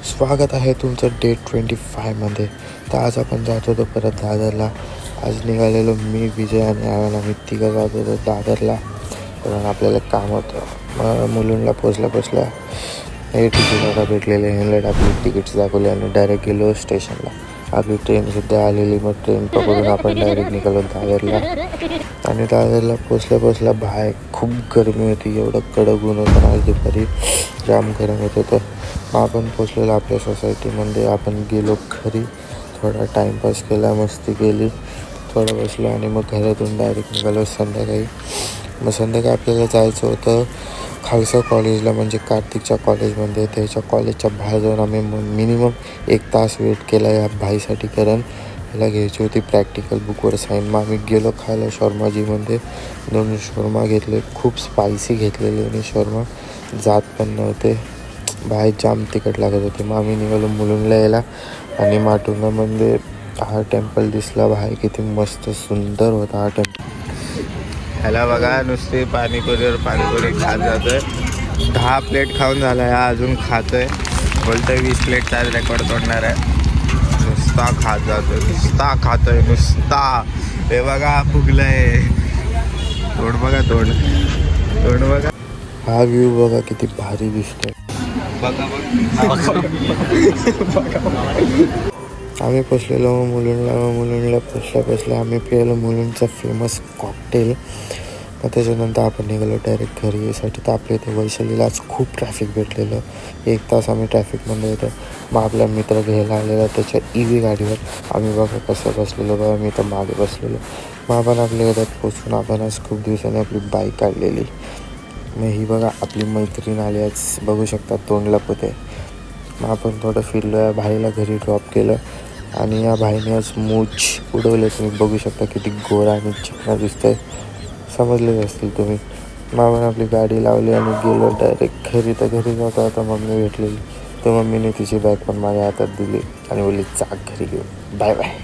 स्वागत आहे तुमचं डे 25मध्ये. तर आज आपण जात होतो परत दादरला. आज निघालेलो मी, विजय आणि आव्हान, आम्ही तिघं जात होतो दादरला. कारण आपल्याला काम होतं. मुलुंडला पोचल्या हे तिकीट भेटलेले, हेनलेट आपली तिकीट्स दाखवले आणि डायरेक्ट गेलो स्टेशनला. आपली ट्रेनसुद्धा आलेली. मग ट्रेन पकडून आपण डायरेक्ट निघालो दादरला. आणि दादरला पोचल्या बाहेर खूप गरमी होती. एवढं कडक ऊन होतं. आज दुपारी जाम गरम होत होतं. मग आपण पोचलेलो आपल्या सोसायटीमध्ये. आपण गेलो घरी, थोडा टाईमपास केला, मस्ती केली, थोडं बसलो आणि मग घरातून डायरेक्ट निघालो संध्याकाळी. मग संध्याकाळी आपल्याला जायचं होतं खालसा कॉलेजला, म्हणजे कार्तिकच्या कॉलेजमध्ये. त्याच्या कॉलेजच्या बाहेर जाऊन आम्ही मिनिमम 1 तास वेट केला या भाईसाठी, कारण मला घ्यायची होती प्रॅक्टिकल बुकवर साईन. मग आम्ही गेलो खायला शॉर्माजीमध्ये. 2 शॉर्मा घेतले, खूप स्पायसी घेतलेले आणि शॉर्मा जात पण नव्हते. बाहेर जाम तिखट लागत होते. मग आम्ही निघालो मुलुंडला यायला. आणि माटुंगामध्ये हा टेम्पल दिसला बाहेर. किती मस्त सुंदर होता हा टेम्पल. ह्याला बघा, नुसते पाणीपुरी खात जातोय. 10 प्लेट खाऊन झाला आहे, अजून खातोय. बोलतोय 20 प्लेटचा रेकॉर्ड तोडणार आहे. नुसता खात जातोय, नुसता खातोय, नुसता. हे बघा फुगलंय. तोड बघा, तोड बघा. हा व्ह्यू बघा किती भारी दिसतोय. आम्ही पोचलेलो मुलुंडला पोचल्या आम्ही पिलेलो मुलुंडचा फेमस कॉकटेल. मग त्याच्यानंतर आपण निघालो डायरेक्ट घरी यायसाठी. तर आपल्या इथे वैशालीला आज खूप ट्रॅफिक भेटलेलं. 1 तास आम्ही ट्रॅफिकमध्ये होतो. मग आपला मित्र घ्यायला आलेला त्याच्या EV गाडीवर. आम्ही बघा कसं बसलेलो बघा, मी तर मागे बसलेलो. मग आपण आपल्या घरात पोचून आपण आज खूप दिवसांनी आपली बाईक काढलेली. मग ही बघा आपली मैत्रीण आली आज, बघू शकता तोंड लपत आहे. मग आपण थोडं फिरलो. या भाईला घरी ड्रॉप केलं आणि या भाईने आज मूछ उडवले. तुम्ही बघू शकता किती गोरा आणि चिकना दिसतंय, समजलेच असतील तुम्ही. मग आपण आपली गाडी लावली आणि गेलो डायरेक्ट घरी. तर घरी जाता आता मम्मी भेटलेली. तर मम्मीने तिची बॅग पण माझ्या हातात दिली आणि बोलली चाक घरी घेऊन, बाय बाय.